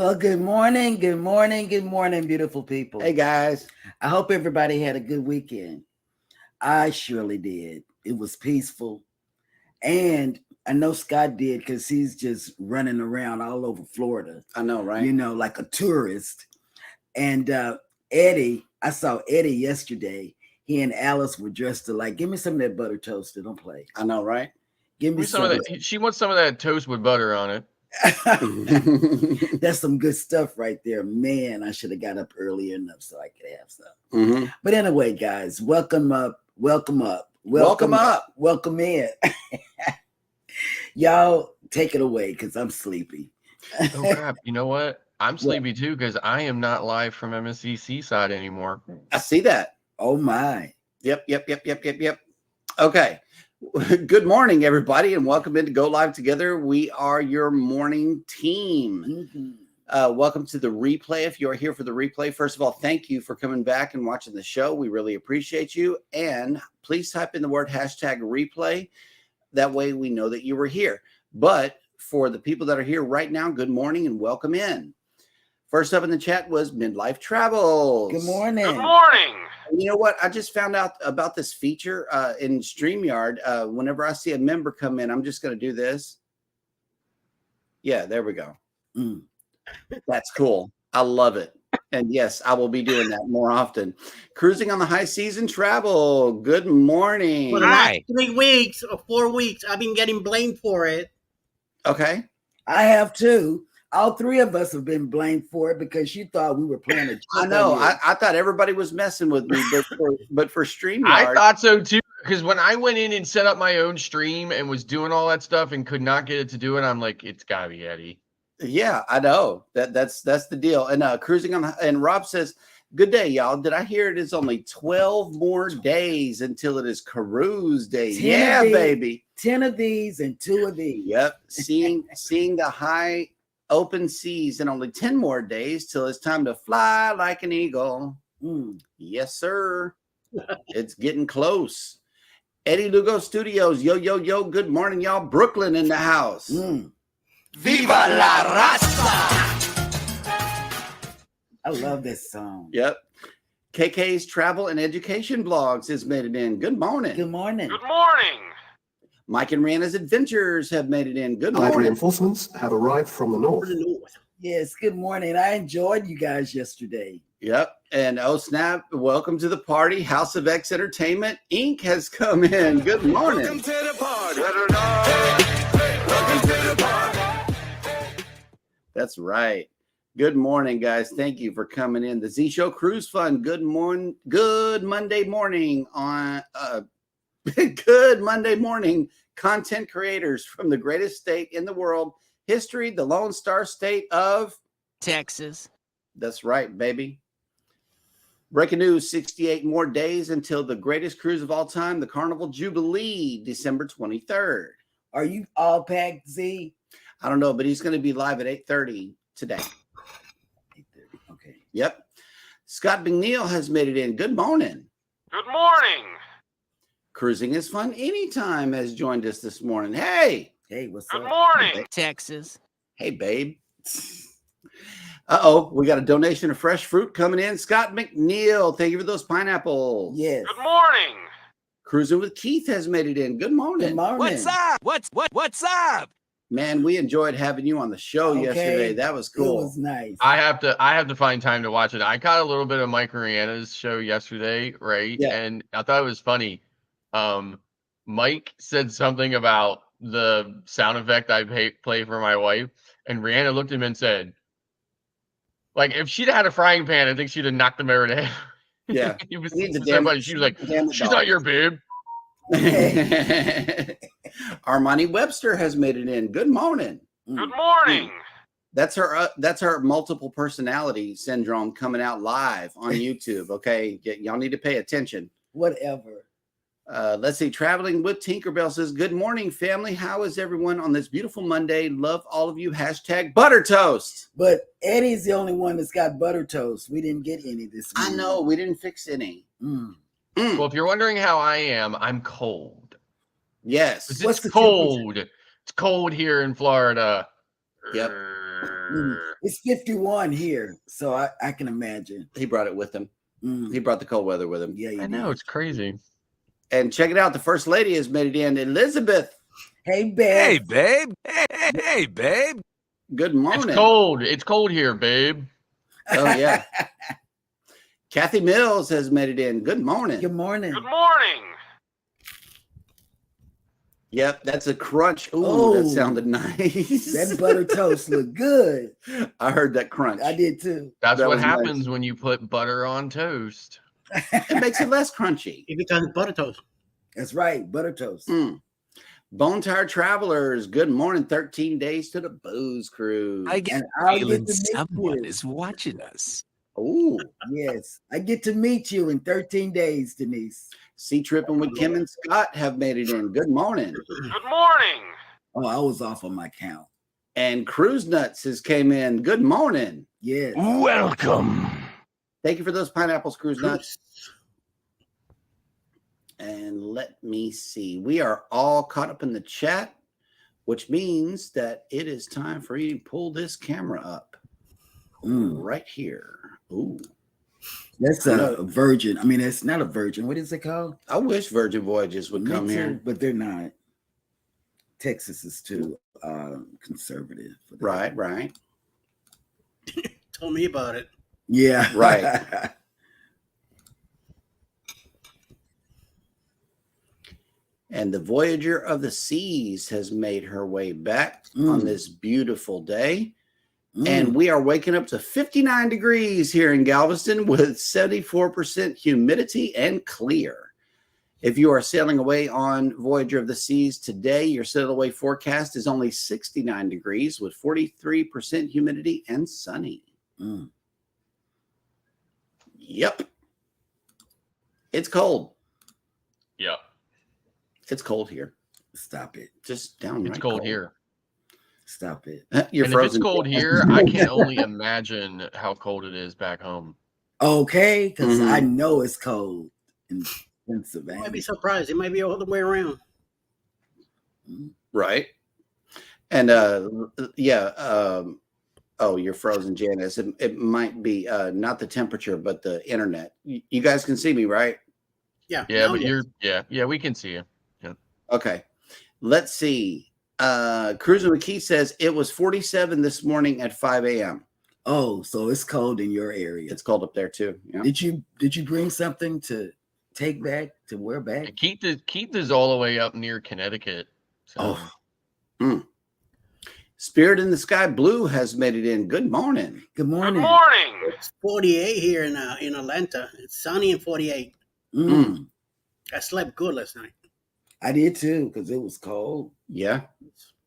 Well, good morning, beautiful people. Hey guys. I hope everybody had a good weekend. I surely did. It was peaceful. And I know Scott did because he's just running around all over Florida. I know, right? Like a tourist. And Eddie, I saw Eddie yesterday. He and Alice were dressed alike. Give me some of that butter toast. Don't play. I know, right? Give me some of that. She wants some of that toast with butter on it. That's some good stuff right there, man. I should have got up earlier enough so I could have some. But anyway, guys, welcome in. Y'all take it away because I'm sleepy. Oh crap! You know what? I'm sleepy too because I am not live from MSC Seaside anymore. I see that. Oh my. Yep. Okay. Good morning, everybody, and welcome into Go Live Together. We are your morning team. Welcome to the replay. If you're here for the replay, first of all, thank you for coming back and watching the show. We really appreciate you. And please type in the word #replay. That way we know that you were here. But for the people that are here right now, good morning and welcome in. First up in the chat was Midlife Travels. Good morning. Good morning. You know what? I just found out about this feature in StreamYard. Whenever I see a member come in, I'm just going to do this. Yeah, there we go. That's cool. I love it. And yes, I will be doing that more often. Cruising on the high seas and travel. Good morning. For the last 3 weeks or 4 weeks, I've been getting blamed for it. Okay. I have too. All three of us have been blamed for it because you thought we were playing a joke. I know. I thought everybody was messing with me, but for StreamYard. I thought so too. Because when I went in and set up my own stream and was doing all that stuff and could not get it to do it, I'm like, it's gotta be Eddie. Yeah, I know. That's the deal. And cruising on and Rob says, good day, y'all. Did I hear it is only 12 more days until it is cruise day? Yeah, baby. 10 of these and 2 of these. Yep. Seeing the high open seas in only 10 more days till it's time to fly like an eagle. Yes, sir. It's getting close. Eddie Lugo Studios. Yo. Good morning, y'all. Brooklyn in the house. Viva la raza! I love this song. Yep. KK's Travel and Education Blogs has made it in. Good morning. Good morning. Good morning. Mike and Rihanna's Adventures have made it in. Good morning. Reinforcements have arrived from the north. Yes, good morning. I enjoyed you guys yesterday. Yep. And oh snap, welcome to the party. House of X Entertainment Inc. has come in. Good morning. Welcome to the party. Welcome to the party. That's right. Good morning, guys. Thank you for coming in. The Z Show Cruise Fund. Good morning. Good Monday morning on good Monday morning. Content creators from the greatest state in the world, history, the Lone Star State of Texas. That's right, baby. Breaking news, 68 more days until the greatest cruise of all time, the Carnival Jubilee, December 23rd. Are you all packed, Z? I don't know, but he's going to be live at 8:30 today. 8:30. Okay. Yep. Scott McNeil has made it in. Good morning. Good morning. Cruising is fun anytime has joined us this morning. Hey, What's Good up? morning. Texas. Hey, babe. Uh-oh, we got a donation of fresh fruit coming in. Scott McNeil, thank you for those pineapples. Yes. Good morning. Cruising with Keith has made it in. Good morning. Good morning. What's up? What's up? Man, we enjoyed having you on the show yesterday. That was cool. It was nice. I have to find time to watch it. I caught a little bit of Mike and Rihanna's show yesterday, right? Yeah. And I thought it was funny. Mike said something about the sound effect I play for my wife, and Rihanna looked at him and said, like, if she'd had a frying pan, I think she'd have knocked him over the head. Yeah. He was He's a so damn- funny. She was like, damn she's dog. not your bib. Armani Webster has made it in. Good morning. Good morning. That's her multiple personality syndrome coming out live on YouTube. Okay, y'all need to pay attention. Whatever. Let's see. Traveling with Tinkerbell says, good morning, family. How is everyone on this beautiful Monday? Love all of you. # butter toast. But Eddie's the only one that's got butter toast. We didn't get any this week. I know. We didn't fix any. Well, if you're wondering how I am, I'm cold. Yes. It's What's the cold. It's cold here in Florida. Yep. It's 51 here, so I can imagine. He brought it with him. He brought the cold weather with him. Yeah, he I know, did. it's crazy. And check it out. The first lady has made it in. Elizabeth. Hey, babe. Hey, babe. Hey, babe. Good morning. It's cold. It's cold here, babe. Oh, yeah. Kathy Mills has made it in. Good morning. Good morning. Good morning. Yep, that's a crunch. Ooh, Oh. that sounded nice. That butter toast looked good. I heard that crunch. I did too. That's That what was happens nice. when you put butter on toast. It makes it less crunchy. It becomes butter toast. That's right, butter toast. Bone Tired Travelers, good morning. 13 days to the booze cruise. I get And the I'll feeling get to meet someone you. is watching us. Ooh, Yes, I get to meet you in 13 days, Denise. Sea Tripping with Kim and Scott have made it in. Good morning. Good morning. Oh, I was off on my count. And Cruise Nuts has came in. Good morning. Yes. Welcome. Thank you for those pineapples, Cruise Nuts. And let me see. We are all caught up in the chat, which means that it is time for you to pull this camera up right here. Ooh. That's a virgin. I mean, it's not a virgin. What is it called? I wish Virgin Voyages would Me come too, here. but they're not. Texas is too conservative. For that. Right. Told me about it. Yeah. Right. And the Voyager of the Seas has made her way back on this beautiful day. And we are waking up to 59 degrees here in Galveston with 74% humidity and clear. If you are sailing away on Voyager of the Seas today, your sail away forecast is only 69 degrees with 43% humidity and sunny. Yep. It's cold. Yep. It's cold here. Stop it. Just downright It's cold here. Stop it. You're And frozen. if it's cold here, I can only imagine how cold it is back home. Okay, because I know it's cold in You Pennsylvania. might be surprised. It might be all the way around. Right. And you're frozen, Janice. It might be not the temperature, but the internet. You guys can see me, right? Yeah. Yeah, now but yes. we can see you. Yeah. Okay. Let's see. Cruising with Keith says it was 47 this morning at 5 a.m. Oh, so it's cold in your area. It's cold up there too. Yeah. Did you bring something to take back, to wear back? And Keith is all the way up near Connecticut. So. Spirit in the Sky Blue has made it in. Good morning. Good Good morning. morning. It's 48 here in Atlanta. It's sunny and 48. I slept good last night. I did too, because it was cold. Yeah.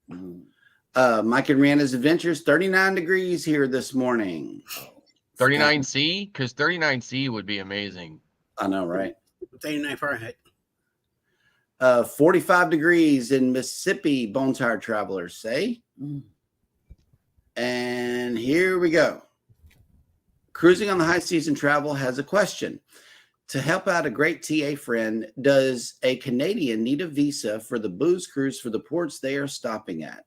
Mike and Rihanna's Adventures, 39 degrees here this morning. 39C? Because 39C would be amazing. I know, right? 39 Fahrenheit. 45 degrees in Mississippi, Bone Tired Travelers say. And here we go. Cruising on the High Season Travel has a question. To help out a great TA friend, does a Canadian need a visa for the booze cruise for the ports they are stopping at?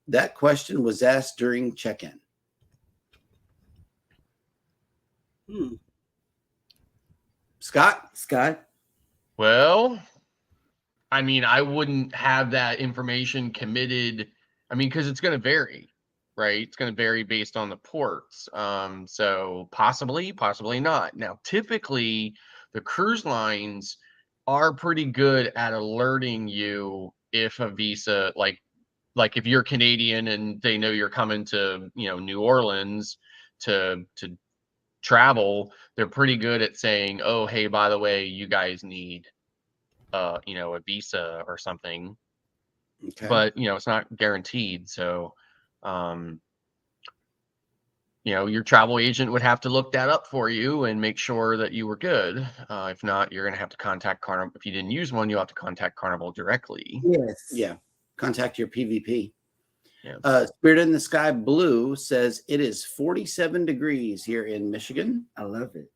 That question was asked during check-in. Scott? Well, I mean, I wouldn't have that information committed. I mean, because it's going to vary, right? It's going to vary based on the ports. So possibly not. Now, typically, the cruise lines are pretty good at alerting you if a visa, like if you're Canadian and they know you're coming to, New Orleans to travel, they're pretty good at saying, oh, hey, by the way, you guys need a visa or something. Okay. But it's not guaranteed. So your travel agent would have to look that up for you and make sure that you were good. If not, you're going to have to contact Carnival. If you didn't use one, you'll have to contact Carnival directly. Yes. Yeah. Contact your PVP. Yeah. Spirit in the Sky Blue says it is 47 degrees here in Michigan. I love it.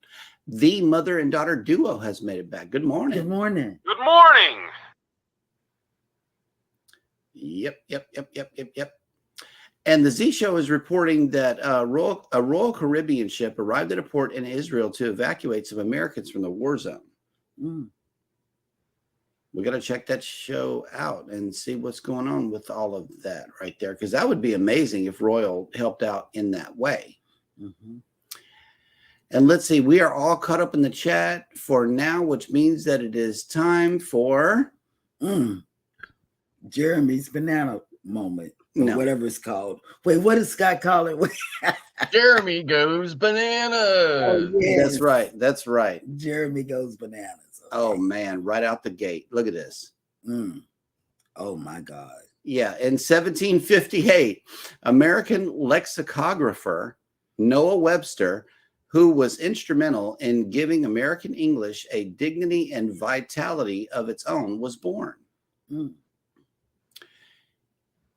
The mother and daughter duo has made it back. Good morning. Good morning. Good morning. Yep. And the Z Show is reporting that a Royal Caribbean ship arrived at a port in Israel to evacuate some Americans from the war zone. Mm. We got to check that show out and see what's going on with all of that right there, because that would be amazing if Royal helped out in that way. Mm-hmm. And let's see, we are all caught up in the chat for now, which means that it is time for Jeremy's banana moment. Or No. whatever it's called. Wait, what does Scott call it? Jeremy goes bananas. Oh, yes. That's right. That's right. Jeremy goes bananas. Okay. Oh, man, right out the gate. Look at this. Oh, my God. Yeah, in 1758, American lexicographer Noah Webster, who was instrumental in giving American English a dignity and vitality of its own, was born.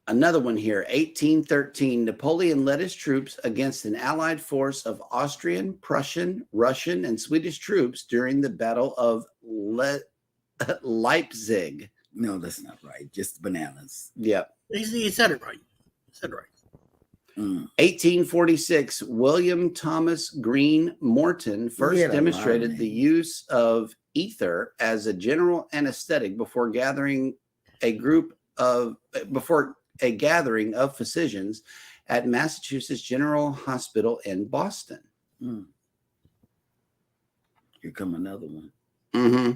Another one here, 1813, Napoleon led his troops against an allied force of Austrian, Prussian, Russian, and Swedish troops during the Battle of Leipzig. No, that's not right. Just bananas. Yep. He said it right. He said it right. 1846, William Thomas Green Morton first demonstrated the use of ether as a general anesthetic before a gathering of physicians at Massachusetts General Hospital in Boston. Here come another one. Mm-hmm.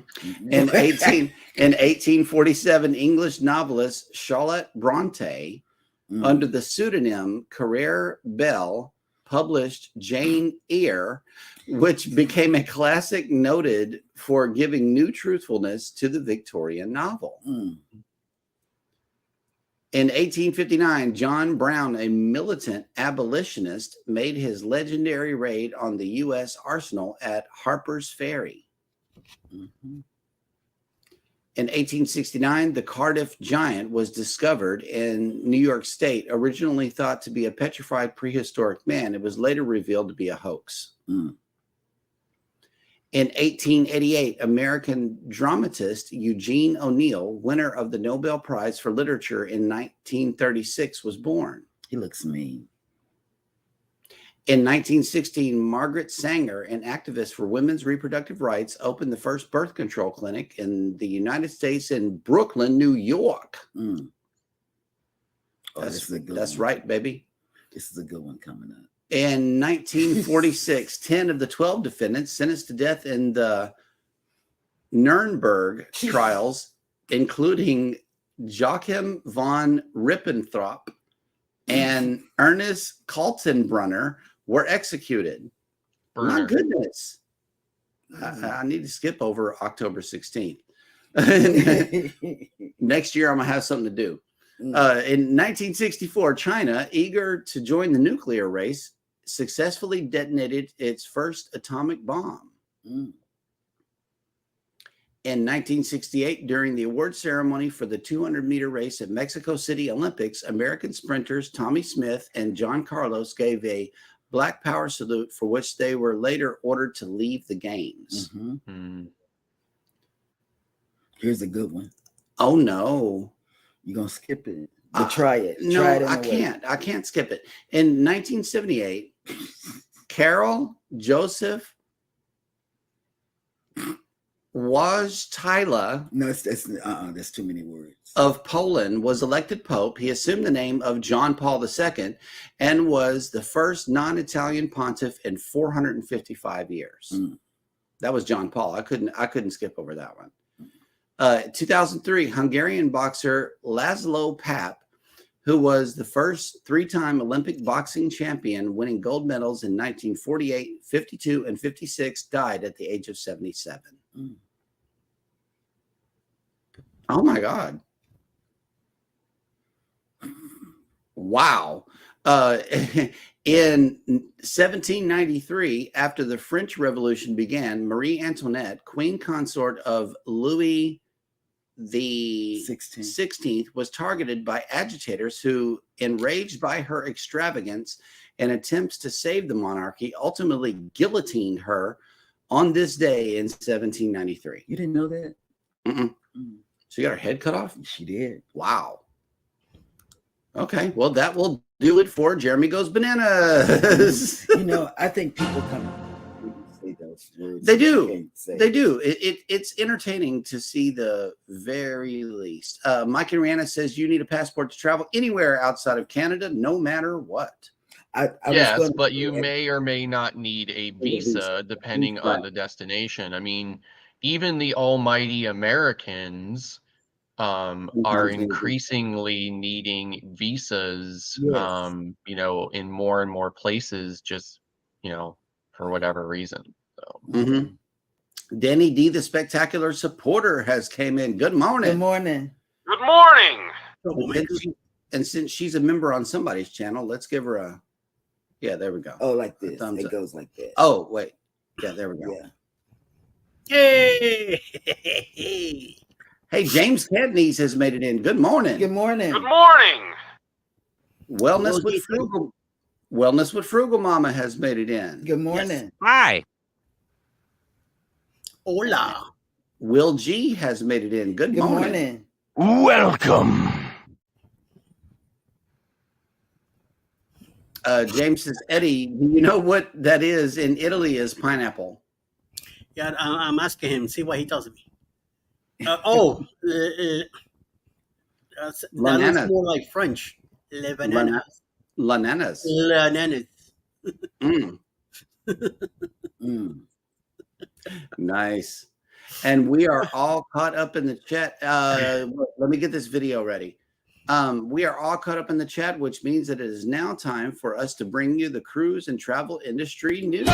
In 1847, English novelist Charlotte Bronte, under the pseudonym Carrere Bell, published Jane Eyre, which became a classic noted for giving new truthfulness to the Victorian novel. In 1859, John Brown, a militant abolitionist, made his legendary raid on the U.S. arsenal at Harper's Ferry. In 1869, the Cardiff Giant was discovered in New York State, originally thought to be a petrified prehistoric man. It was later revealed to be a hoax. In 1888, American dramatist Eugene O'Neill, winner of the Nobel Prize for Literature in 1936, was born. He looks mean. In 1916, Margaret Sanger, an activist for women's reproductive rights, opened the first birth control clinic in the United States in Brooklyn, New York. Oh, That's right, baby. This is a good one coming up. In 1946, 10 of the 12 defendants sentenced to death in the Nuremberg trials, including Joachim von Ribbentrop and Ernest Kaltenbrunner, were executed. My goodness. I need to skip over October 16th. Next year, I'm going to have something to do. In 1964, China, eager to join the nuclear race, successfully detonated its first atomic bomb. In 1968, during the award ceremony for the 200-meter race at Mexico City Olympics, American sprinters Tommy Smith and John Carlos gave a Black Power salute, for which they were later ordered to leave the games. Here's a good one. Oh, no. You're going to skip it. But try it. No, try it I can't. I can't skip it. In 1978, Karol Joseph Wojtyla that's too many words. of Poland was elected Pope. He assumed the name of John Paul II and was the first non-Italian pontiff in 455 years. That was John Paul. I couldn't skip over that one. 2003, Hungarian boxer Laszlo Papp, who was the first three-time Olympic boxing champion, winning gold medals in 1948, 52, and 56, died at the age of 77. Oh my God. Wow. In 1793, after the French Revolution began, Marie Antoinette, queen consort of Louis the 16th, was targeted by agitators who, enraged by her extravagance and attempts to save the monarchy, ultimately guillotined her on this day in 1793. You didn't know that? She got her head cut off? She did. Wow. Okay, well, that will Do it for Jeremy Goes Bananas. I think people come say those words. They do. Can't say They it. do. It's entertaining to see the very least. Mike and Rihanna says you need a passport to travel anywhere outside of Canada, no matter what. I was Yes, gonna but you say- may or may not need a visa depending on the destination. I mean, even the almighty Americans are increasingly needing visas, Yes. in more and more places, just, for whatever reason. So, Mm-hmm. Danny D, the spectacular supporter, has came in. Good morning. Good morning. Good morning. And since she's a member on somebody's channel, let's give her a. Yeah, there we go. Oh, like this. Thumbs It up. goes like that. Oh, wait. Yeah, there we go. Yeah. Hey. Hey, James Cadneys has made it in. Good morning. Good morning. Good morning. Wellness with Frugal Mama has made it in. Good morning. Hi. Hola. Will G has made it in. Good Good morning. morning. Welcome. James says, Eddie, do you know what that is in Italy is pineapple? Yeah, I'm asking him. See what he tells me. That Bananas. looks more like French. Le bananas. Bananas. Bananas. Mm, Mm. nice. And we are all caught up in the chat. Let me get this video ready. We are all caught up in the chat, which means that it is now time for us to bring you the cruise and travel industry news.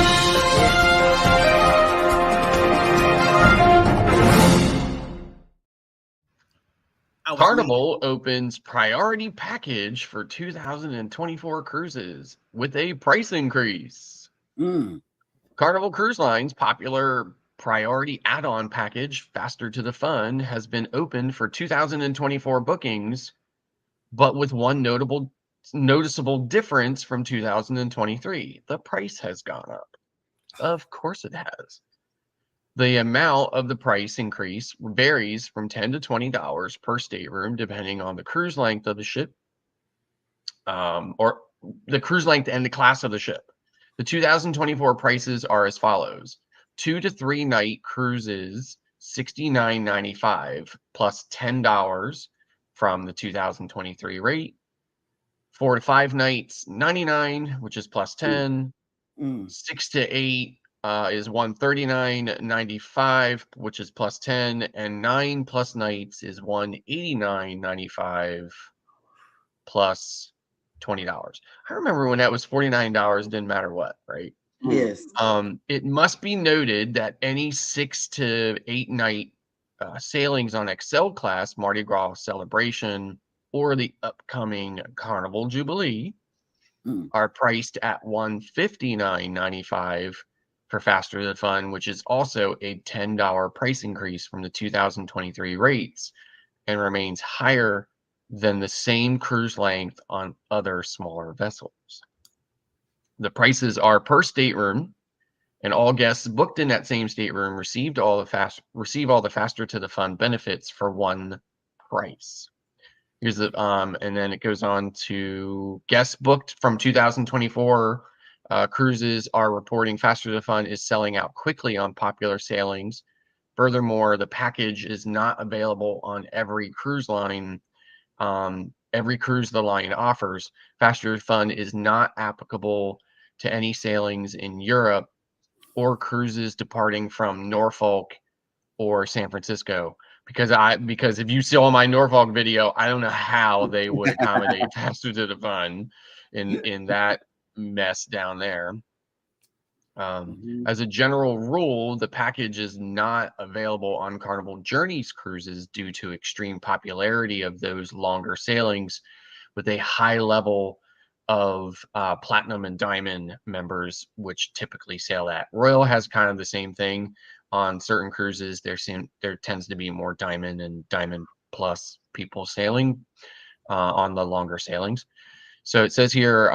Carnival opens priority package for 2024 cruises with a price increase. Mm. Carnival Cruise Line's popular priority add-on package, Faster to the Fun, has been opened for 2024 bookings, but with one noticeable difference from 2023. The price has gone up. Of course it has. The amount of the price increase varies from $10 to $20 per stateroom, depending on the cruise length of the ship, or the cruise length and the class of the ship. The 2024 prices are as follows: 2 to 3 night cruises, $69.95 plus $10 from the 2023 rate. 4 to 5 nights, $99, which is plus 10. 6 to 8 is $139.95, which is plus 10, and 9 plus nights is $189.95 plus $20. I remember when that was $49, didn't matter what, right? Yes. It must be noted that any 6 to 8 night sailings on Excel class, Mardi Gras Celebration, or the upcoming Carnival Jubilee are priced at $159.95 for Faster to the Fun, which is also a $10 price increase from the 2023 rates and remains higher than the same cruise length on other smaller vessels. The prices are per stateroom, and all guests booked in that same stateroom receive all the Faster to the Fun benefits for one price. Here's the and then it goes on to guests booked from 2024 cruises are reporting Faster to the Fun is selling out quickly on popular sailings. Furthermore, the package is not available on every cruise line. Every cruise the line offers. Faster to the Fun is not applicable to any sailings in Europe or cruises departing from Norfolk or San Francisco. Because if you saw my Norfolk video, I don't know how they would accommodate Faster to the Fun in that mess down there. As a general rule, the package is not available on Carnival Journeys cruises due to extreme popularity of those longer sailings with a high level of platinum and diamond members, which typically sail that. Royal has kind of the same thing. On certain cruises, there tends to be more diamond and diamond plus people sailing on the longer sailings. So it says here,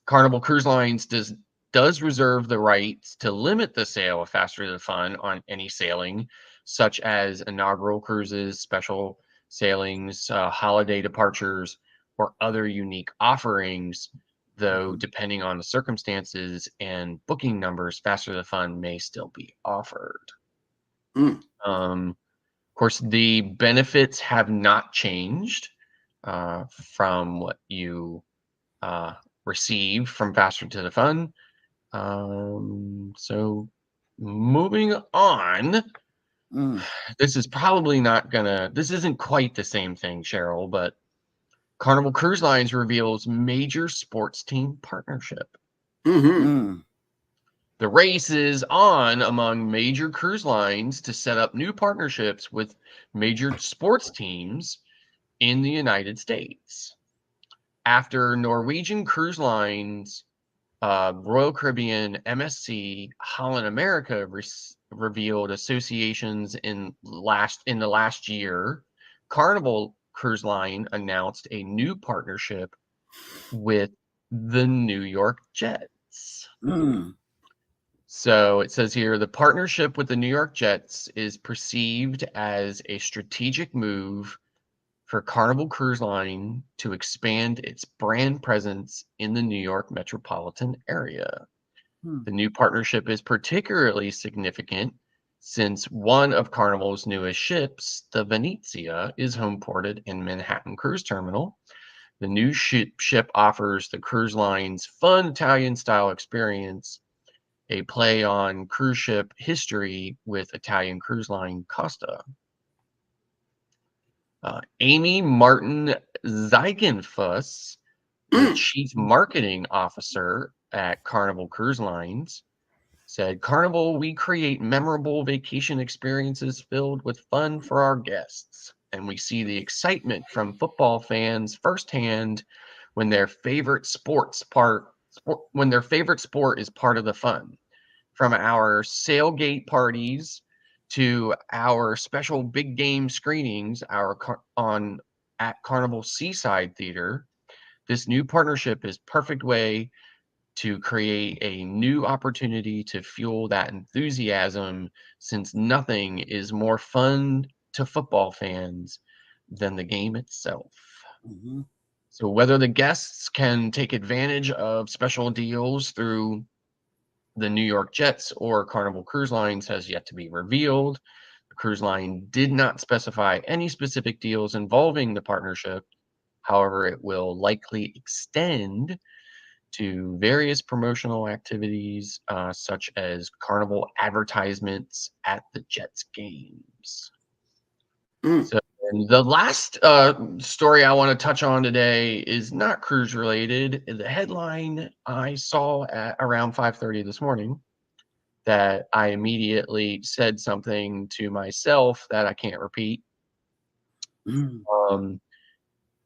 Carnival Cruise Lines does reserve the right to limit the sale of Faster to the Fun on any sailing, such as inaugural cruises, special sailings, holiday departures, or other unique offerings, though depending on the circumstances and booking numbers, Faster to the Fun may still be offered. Of course, the benefits have not changed from what you receive from Faster to the Fun. So moving on, this is probably not gonna, this isn't quite the same thing, Cheryl, but Carnival Cruise Lines reveals major sports team partnership. The race is on among major cruise lines to set up new partnerships with major sports teams in the United States. After Norwegian Cruise Lines, Royal Caribbean, MSC, Holland America revealed associations in the last year, Carnival Cruise Line announced a new partnership with the New York Jets. So it says here, the partnership with the New York Jets is perceived as a strategic move for Carnival Cruise Line to expand its brand presence in the New York metropolitan area. The new partnership is particularly significant since one of Carnival's newest ships, the Venezia, is homeported in Manhattan Cruise Terminal. The new ship offers the cruise line's fun Italian-style experience, a play on cruise ship history with Italian cruise line Costa. Amy Martin Zeigenfuss, the chief marketing officer at Carnival Cruise Lines, said, Carnival, we create memorable vacation experiences filled with fun for our guests. And we see the excitement from football fans firsthand when their favorite sport is part of the fun. From our sailgate parties to our special big game screenings at Carnival Seaside Theater, this new partnership is perfect way to create a new opportunity to fuel that enthusiasm, since nothing is more fun to football fans than the game itself. So whether the guests can take advantage of special deals through the New York Jets or Carnival Cruise Lines has yet to be revealed. The cruise line did not specify any specific deals involving the partnership. However, it will likely extend to various promotional activities, such as Carnival advertisements at the Jets games. So, and the last story I want to touch on today is not cruise related. The headline I saw at around 5:30 this morning that I immediately said something to myself that I can't repeat.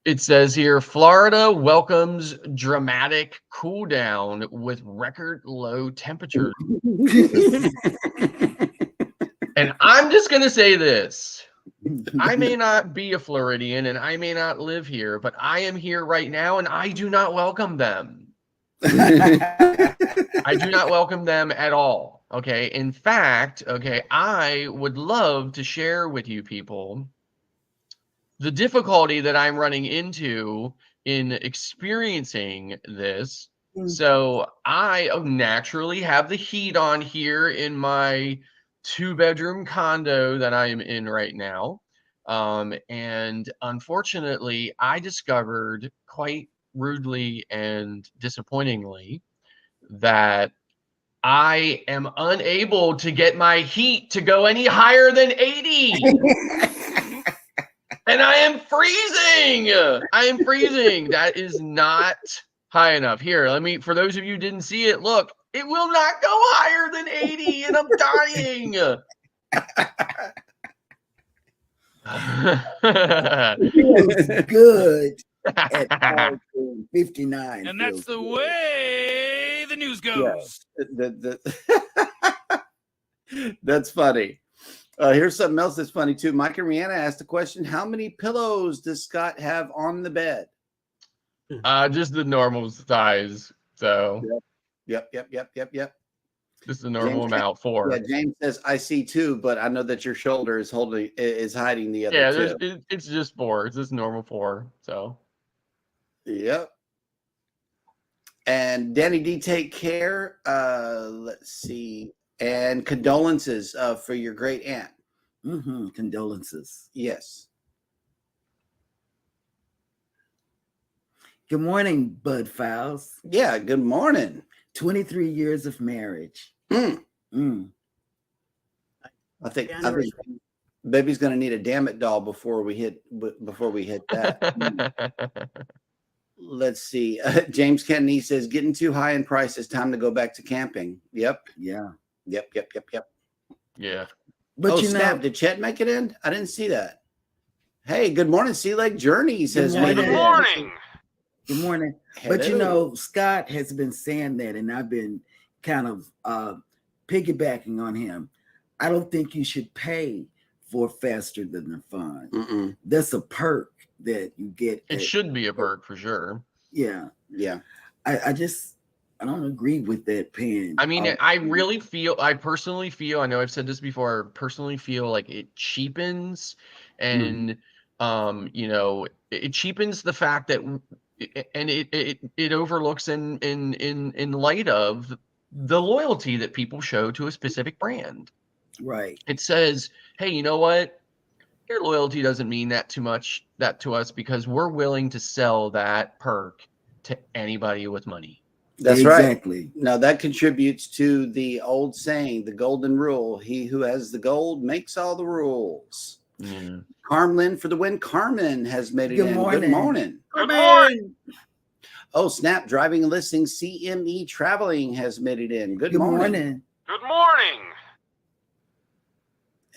It says here, Florida welcomes dramatic cool down with record low temperatures. And I'm just going to say this. I may not be a Floridian and I may not live here, but I am here right now and I do not welcome them. I do not welcome them at all. Okay. In fact, okay, I would love to share with you people the difficulty that I'm running into in experiencing this. So I naturally have the heat on here in my 2-bedroom condo that I am in right now. And unfortunately, I discovered quite rudely and disappointingly that I am unable to get my heat to go any higher than 80. And I am freezing. I am freezing. That is not high enough. Here, for those of you who didn't see it, look, it will not go higher than 80 and I'm dying. Feels good at 59. And that's the way the news goes. That's funny. Here's something else that's funny too. Mike and Rihanna asked a question: how many pillows does Scott have on the bed? Just the normal size. So Yep. Just the normal amount. 4. Yeah, James says I see 2, but I know that your shoulder is hiding the other 2. Yeah, it's just 4. It's just normal 4. So Yep. And Danny D, take care. Let's see. And condolences for your great aunt. Condolences. Yes. Good morning, Bud Files. Yeah. Good morning. 23 years of marriage. I think baby's gonna need a damn it doll before we hit that. Let's see. James Kennedy says, getting too high in price. It's time to go back to camping. Yep. Yeah. Yep. Yeah. But you snap. know, Did Chet make it in? I didn't see that. Hey, good morning. Sea Lake Journey says, morning. Good morning. Good morning. But you know, Scott has been saying that, and I've been kind of piggybacking on him. I don't think you should pay for faster than the fun. That's a perk that you get. It should be a perk for sure. Yeah. I don't agree with that paying. I mean, I personally feel, I know I've said this before, I personally feel like it cheapens and, you know, it cheapens the fact that, and it overlooks in light of the loyalty that people show to a specific brand. Right. It says, hey, you know what? Your loyalty doesn't mean that to us because we're willing to sell that perk to anybody with money. That's exactly. Right. Now that contributes to the old saying, the golden rule: he who has the gold makes all the rules. Carmen for the win. Carmen has made it in. Morning. Good morning. Good morning. Oh, snap. Driving and listening. CME Traveling has made it in. Good morning. Good morning.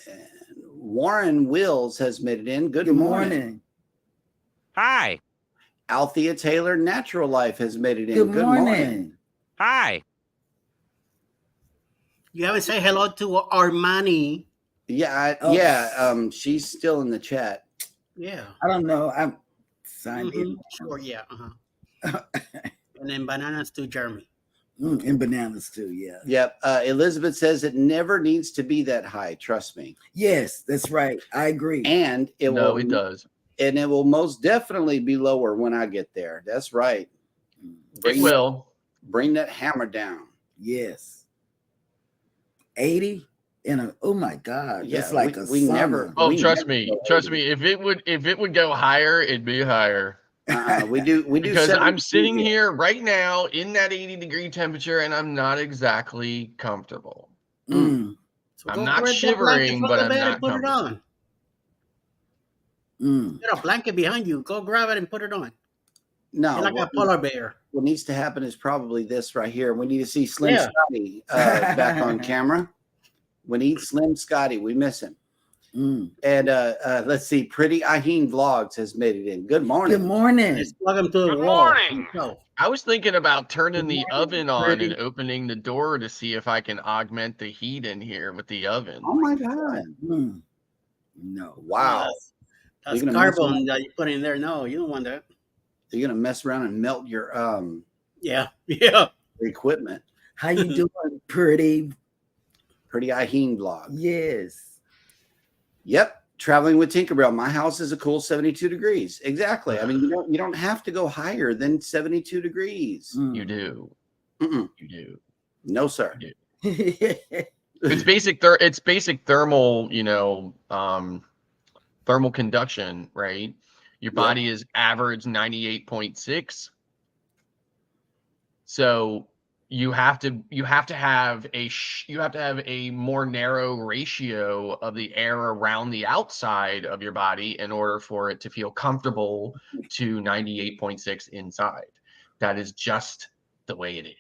And Warren Wills has made it in. Good morning. Hi. Althea Taylor Natural Life has made it in. Good morning. Hi. You haven't said hello to Armani. Yeah, she's still in the chat. Yeah. I don't know. I'm signed in. Sure, yeah. And then bananas to Jeremy. And bananas too, yeah. Yep. Elizabeth says it never needs to be that high. Trust me. Yes, that's right. I agree. And it does. And it will most definitely be lower when I get there. That's right. Bring that hammer down. Yes. 80 in a, oh my God. Yeah, it's like we never. Trust me. If it would go higher, it'd be higher. We do because I'm sitting here right now in that 80-degree temperature and I'm not exactly comfortable. So I'm not shivering, but I'm not comfortable. Get a blanket behind you. Go grab it and put it on. No, you're like a polar bear. What needs to happen is probably this right here. We need to see Slim Scotty back on camera. We need Slim Scotty. We miss him. And let's see. Pretty Aheen Vlogs has made it in. Good morning. Good morning. Let's plug him to the Good wall. morning. I was thinking about turning the oven on and opening the door to see if I can augment the heat in here with the oven. Oh my God. No. Wow. That's carbon that you put in there. No, you don't want that. You're gonna mess around and melt your equipment. How you doing, Pretty Aheen Vlog? Yes. Yep. Traveling with Tinkerbell. My house is a cool 72 degrees. Exactly. I mean, you don't have to go higher than 72 degrees. You do. You do. No, sir. It's basic thermal, thermal conduction, right? Your body is average 98.6. So you have to have a more narrow ratio of the air around the outside of your body in order for it to feel comfortable to 98.6 inside. That is just the way it is.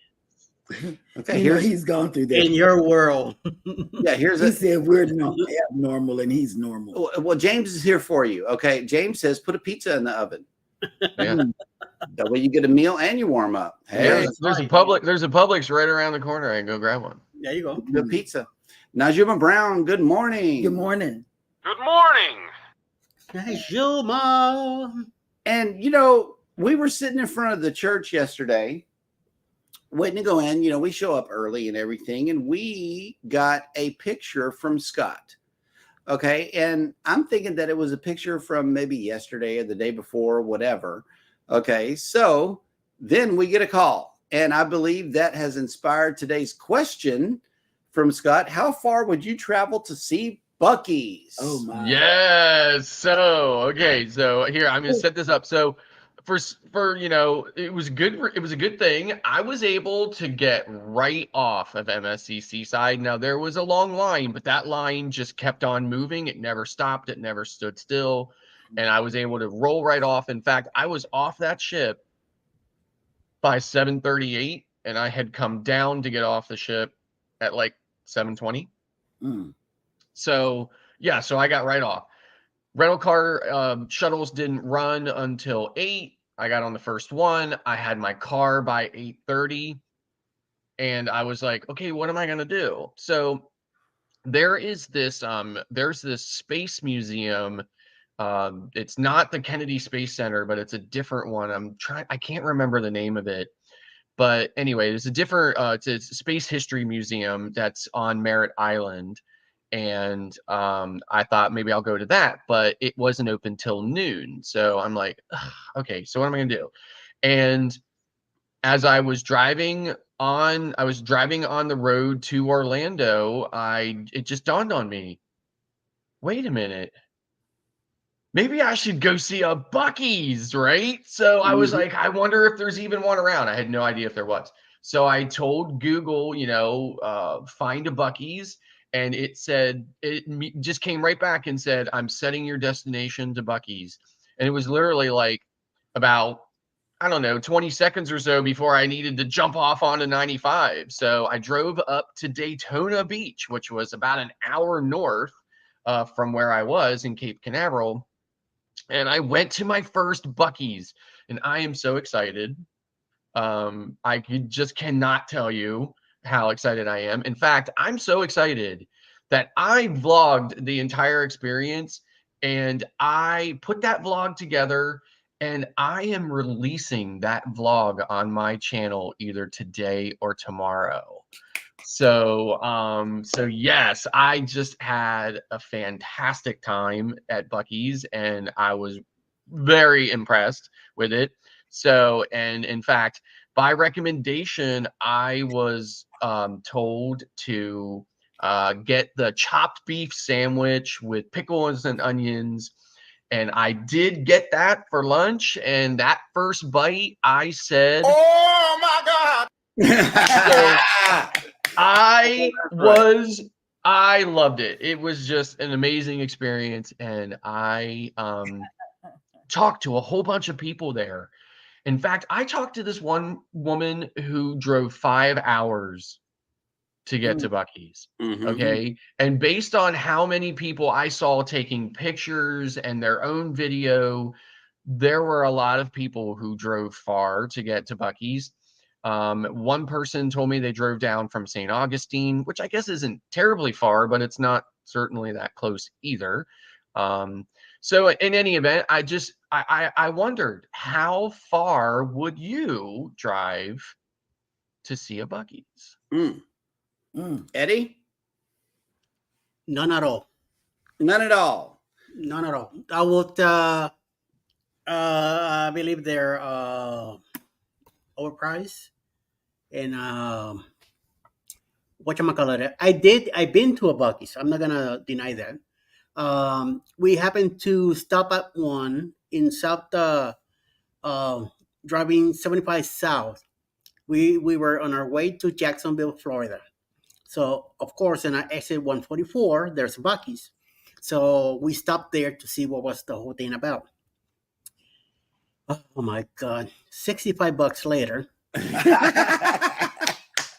Okay, he's gone through that in your world. Yeah, he said we're abnormal and he's normal. Well, James is here for you. Okay, James says put a pizza in the oven. Yeah. That way you get a meal and you warm up. Hey, there's a Publix right around the corner. I can go grab one. There you go. The pizza. Najuma Brown, good morning. Good morning. Good morning. Najuma. And we were sitting in front of the church yesterday, waiting to go in. We show up early and everything, and we got a picture from Scott. Okay, and I'm thinking that it was a picture from maybe yesterday or the day before, whatever. Okay, so then we get a call, and I believe that has inspired today's question from Scott. How far would you travel to see Buc-ee's? Oh my. Yes. So okay. So here I'm gonna set this up. So for it was good. It was a good thing. I was able to get right off of MSCC side. Now there was a long line, but that line just kept on moving. It never stopped. It never stood still, and I was able to roll right off. In fact, I was off that ship by 7:38, and I had come down to get off the ship at like 7:20. Mm. So yeah, so I got right off. Rental car shuttles didn't run until 8. I got on the first one. I had my car by 8:30, and I was like, okay, what am I gonna do? So there's this space museum. It's not the Kennedy Space Center, but it's a different one. I can't remember the name of it. But anyway, there's a different it's a space history museum that's on Merritt Island. And I thought maybe I'll go to that, but it wasn't open till noon. So I'm like, "Ugh, okay, so what am I gonna do? And as I was driving on the road to Orlando, it just dawned on me, wait a minute, maybe I should go see a Buc-ee's, right? So I was like, I wonder if there's even one around. I had no idea if there was. So I told Google, find a Buc-ee's, and just came right back and said, I'm setting your destination to Buc-ee's. And it was literally like about, I don't know, 20 seconds or so before I needed to jump off onto 95. So I drove up to Daytona Beach, which was about an hour north from where I was in Cape Canaveral. And I went to my first Buc-ee's, and I am so excited. Just cannot tell you how excited I am. In fact, I'm so excited that I vlogged the entire experience, and I put that vlog together, and I am releasing that vlog on my channel either today or tomorrow. So yes, I just had a fantastic time at Buc-ee's, and I was very impressed with it. So, and in fact, by recommendation, I was told to get the chopped beef sandwich with pickles and onions. And I did get that for lunch. And that first bite, I said, Oh my God! I loved it. It was just an amazing experience. And I talked to a whole bunch of people there. In fact, I talked to this one woman who drove 5 hours to get to Buc-ee's. Okay. And based on how many people I saw taking pictures and their own video, there were a lot of people who drove far to get to Buc-ee's. One person told me they drove down from St. Augustine, which I guess isn't terribly far, but it's not certainly that close either. So in any event, I wondered, how far would you drive to see a Buc-ee's? Eddie? None at all. None at all. None at all. I would. I believe they're overpriced. And whatchamacallit, I've been to a Buc-ee's. I'm not gonna deny that. We happened to stop at one in South, driving 75 South. We were on our way to Jacksonville, Florida. So of course, in our exit 144, there's Buc-ee's. So we stopped there to see what was the whole thing about. Oh my God! $65 later.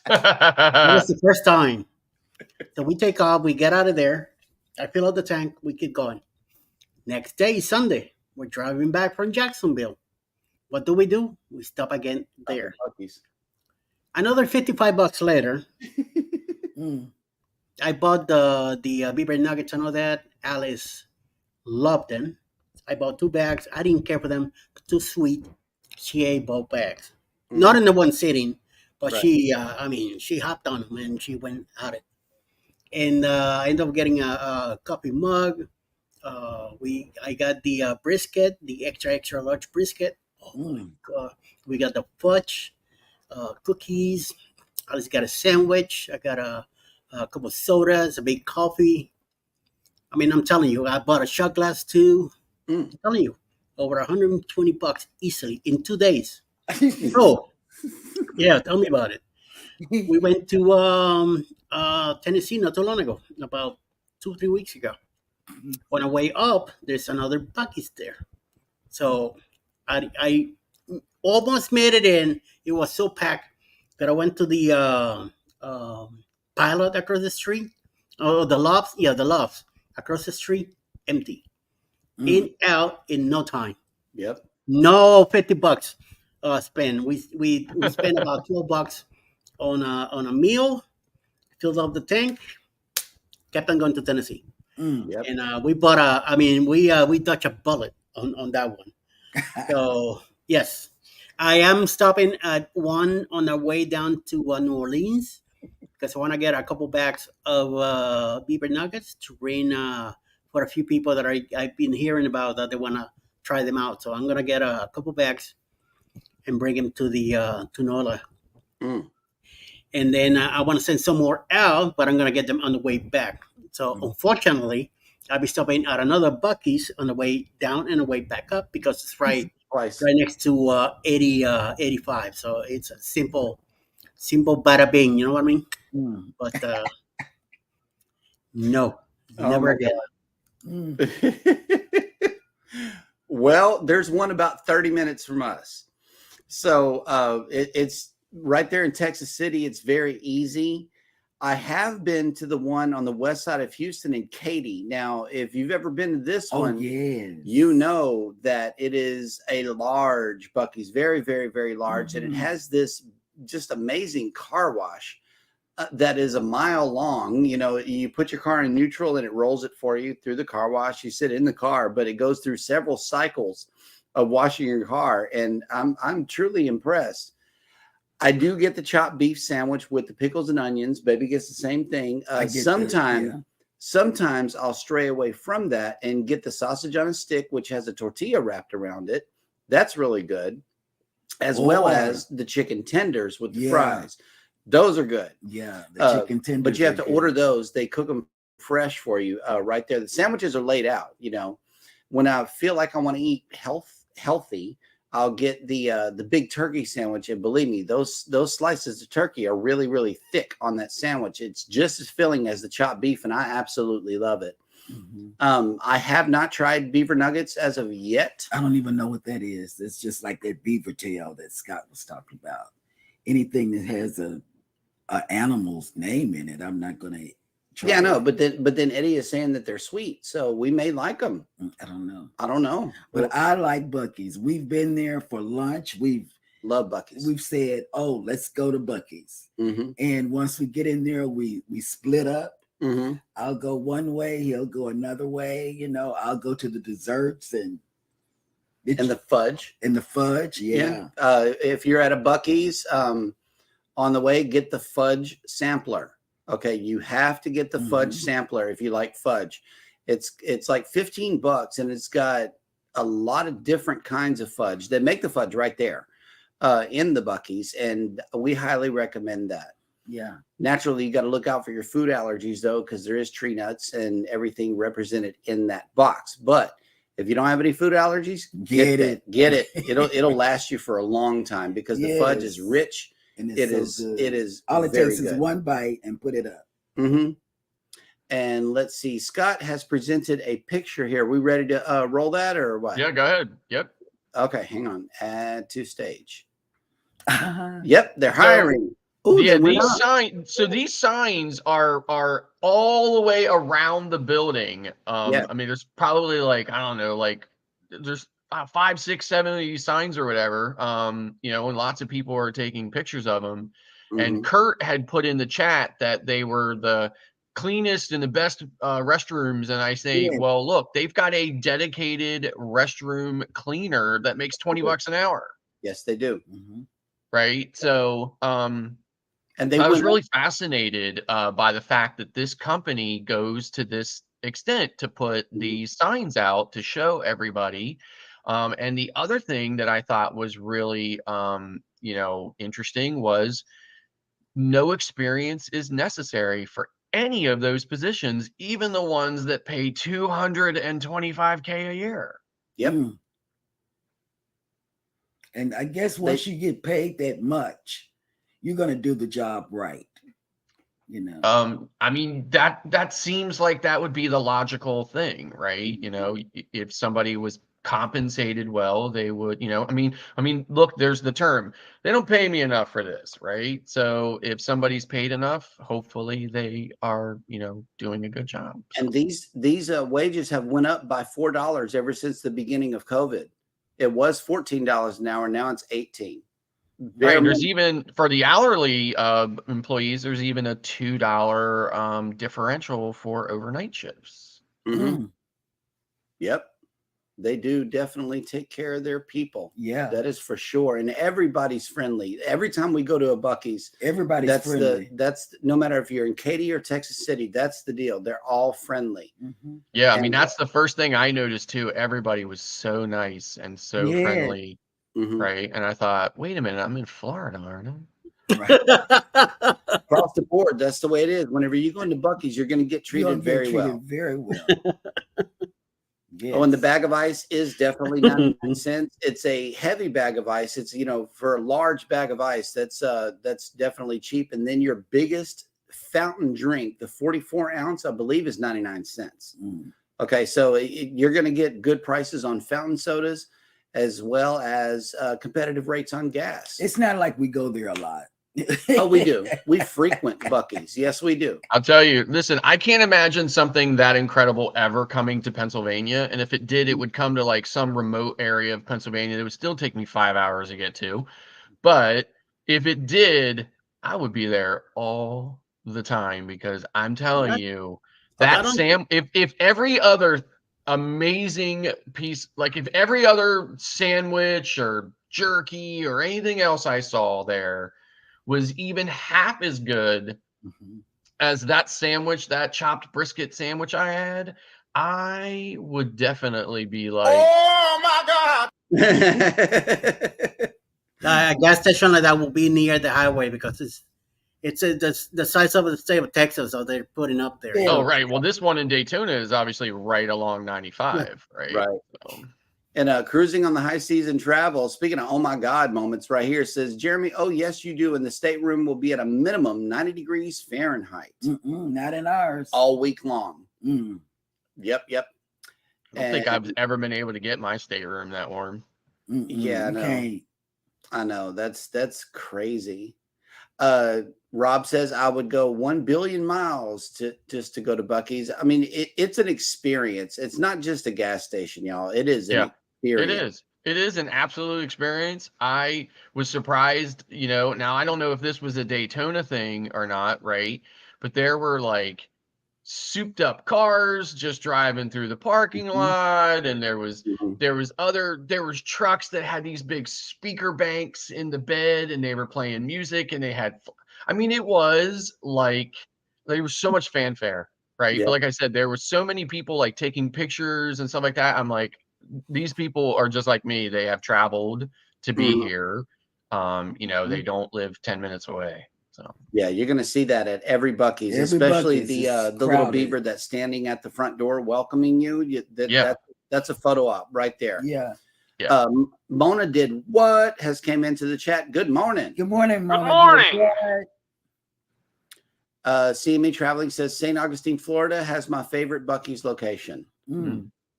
That was the first time. So we take off, we get out of there. I fill up the tank, we keep going. Next day, Sunday, we're driving back from Jacksonville. What do? We stop again there. Another $55 later, I bought the beaver nuggets and all that. Alice loved them. I bought 2 bags. I didn't care for them. Too sweet. She ate both bags. Not in the one sitting, but Right. she hopped on them and she went at it. And I ended up getting a coffee mug. I got the brisket, the extra large brisket. Oh my God. We got the fudge, cookies. I just got a sandwich. I got a couple of sodas, a big coffee. I mean, I'm telling you, I bought a shot glass too. Mm. I'm telling you, over $120 easily in 2 days. Oh, yeah, tell me about it. We went to Tennessee not too long ago, about 2 3 weeks ago. On our way up, there's another Buc-ee's there. So I almost made it in. It was so packed that I went to the pilot across the street. Oh, the lofts. Yeah, the lofts across the street, empty. In, out in no time. Yep. No $50 spent. We spent about $12 on a meal, filled up the tank, kept on going to Tennessee. Yep. And we bought we dodged a bullet on that one. So yes, I am stopping at one on our way down to New Orleans because I want to get a couple bags of beaver nuggets to bring for a few people that I've been hearing about that they want to try them out. So I'm gonna get a couple bags and bring them to the to NOLA. Mm. And then I want to send some more out, but I'm gonna get them on the way back. So unfortunately, I'll be stopping at another Buc-ee's on the way down and the way back up because it's right next to 85. So it's a simple bada bing. You know what I mean? But no, never again. Well, there's one about 30 minutes from us. So it's right there in Texas City. It's very easy. I have been to the one on the west side of Houston in Katy. Now, if you've ever been to this one, you know that it is a large Buc-ee's, very, very, very large. And it has this just amazing car wash that is a mile long. You know, you put your car in neutral and it rolls it for you through the car wash. You sit in the car, but it goes through several cycles of washing your car. And I'm truly impressed. I do get the chopped beef sandwich with the pickles and onions. Baby gets the same thing. Sometimes I'll stray away from that and get the sausage on a stick, which has a tortilla wrapped around it. That's really good, as well as the chicken tenders with the fries. Those are good. Yeah, the chicken tenders. But you have to order those. They cook them fresh for you right there. The sandwiches are laid out. You know, when I feel like I want to eat healthy, I'll get the big turkey sandwich, and believe me, those slices of turkey are really, really thick on that sandwich. It's just as filling as the chopped beef, and I absolutely love it. I have not tried beaver nuggets as of yet. I don't even know what that is. It's just like that beaver tail that Scott was talking about. Anything that has a animal's name in it, I'm not gonna try. Yeah, no, but then Eddie is saying that they're sweet, so we may like them. I don't know. But I like Buc-ee's. We've been there for lunch. Love Buc-ee's. We've said, "Oh, let's go to Buc-ee's." And once we get in there, we split up. I'll go one way, he'll go another way. You know, I'll go to the desserts and the fudge. Yeah. If you're at a Buc-ee's, on the way, get the fudge sampler. Okay, you have to get the fudge sampler if you like fudge. It's like $15, and it's got a lot of different kinds of fudge. They make the fudge right there in the Buc-ee's, and we highly recommend that. Yeah. Naturally, you got to look out for your food allergies, though, because there is tree nuts and everything represented in that box. But if you don't have any food allergies, get it. It'll last you for a long time because the fudge is rich. And it is all it takes is one bite and put it up. And let's see, Scott has presented a picture here. We ready to roll that or what? Yeah, go ahead. Yep. Okay, hang on. Add to stage. Yep, they're hiring. Yeah, these signs are all the way around the building. I mean, there's probably like, I don't know, like there's 5, 6, 7 of these signs or whatever. You know, and lots of people are taking pictures of them. And Kurt had put in the chat that they were the cleanest and the best restrooms. And I say, well, look, they've got a dedicated restroom cleaner that makes $20 an hour. Yes, they do. Right. So, and I was really fascinated by the fact that this company goes to this extent to put these signs out to show everybody And the other thing that I thought was really, interesting was no experience is necessary for any of those positions, even the ones that pay $225K a year. Yep. Mm. And I guess once you get paid that much, you're going to do the job right. You know. I mean, that seems like that would be the logical thing, right? You know, if somebody was compensated well, they would, I mean, look, there's the term. They don't pay me enough for this, right? So if somebody's paid enough, hopefully they are, doing a good job. And these wages have went up by $4 ever since the beginning of COVID. It was $14 an hour. Now it's $18. Right. There's even for the hourly employees, there's even a $2 differential for overnight shifts. Mm-hmm. Yep. They do definitely take care of their people. Yeah. That is for sure. And everybody's friendly. Every time we go to a Buc-ee's, everybody's friendly. That's no matter if you're in Katy or Texas City, that's the deal. They're all friendly. Mm-hmm. Yeah. I mean, that's the first thing I noticed too. Everybody was so nice and so friendly. Mm-hmm. Right. And I thought, wait a minute, I'm in Florida, aren't I? Right. Across the board, that's the way it is. Whenever you go into Buc-ee's, you're going to get treated very well. Very well. Yes. Oh, and the bag of ice is definitely 99 cents. It's a heavy bag of ice. It's, for a large bag of ice, that's definitely cheap. And then your biggest fountain drink, the 44 ounce, I believe, is 99 cents. Mm. Okay, so you're going to get good prices on fountain sodas as well as competitive rates on gas. It's not like we go there a lot. Oh, we do. We frequent Buc-ee's. Yes, we do. I'll tell you, listen, I can't imagine something that incredible ever coming to Pennsylvania. And if it did, it would come to like some remote area of Pennsylvania that would still take me 5 hours to get to. But if it did, I would be there all the time because I'm telling you that if every other amazing piece, like if every other sandwich or jerky or anything else I saw there was even half as good as that sandwich, that chopped brisket sandwich I had, I would definitely be like, oh my God. A gas station like that will be near the highway because it's the size of the state of Texas, so they're putting up there. Oh, right. Well, this one in Daytona is obviously right along 95, right? Right. So. And cruising on the high seas and travel, speaking of oh my God moments right here, says Jeremy, oh yes you do, and the stateroom will be at a minimum 90 degrees Fahrenheit. Not in ours. All week long. Mm. Yep. I don't think I've ever been able to get my stateroom that warm. Yeah, I know. That's crazy. Rob says I would go 1 billion miles just to go to Buc-ee's. I mean, it's an experience. It's not just a gas station, y'all. It is an experience. It is an absolute experience. I was surprised, now I don't know if this was a Daytona thing or not, right? But there were like souped up cars just driving through the parking lot, and there was trucks that had these big speaker banks in the bed, and they were playing music, and they had, I mean, it was like there was so much fanfare, right? Yeah. But like I said, there were so many people like taking pictures and stuff like that. I'm like, these people are just like me. They have traveled to be here. They don't live 10 minutes away. So yeah, you're going to see that at every Buc-ee's, especially the little beaver that's standing at the front door welcoming you. That's a photo op right there. Yeah. Mona did what has came into the chat. Good morning. Good morning, Mona. Good morning. CME Traveling says St. Augustine, Florida has my favorite Buc-ee's location.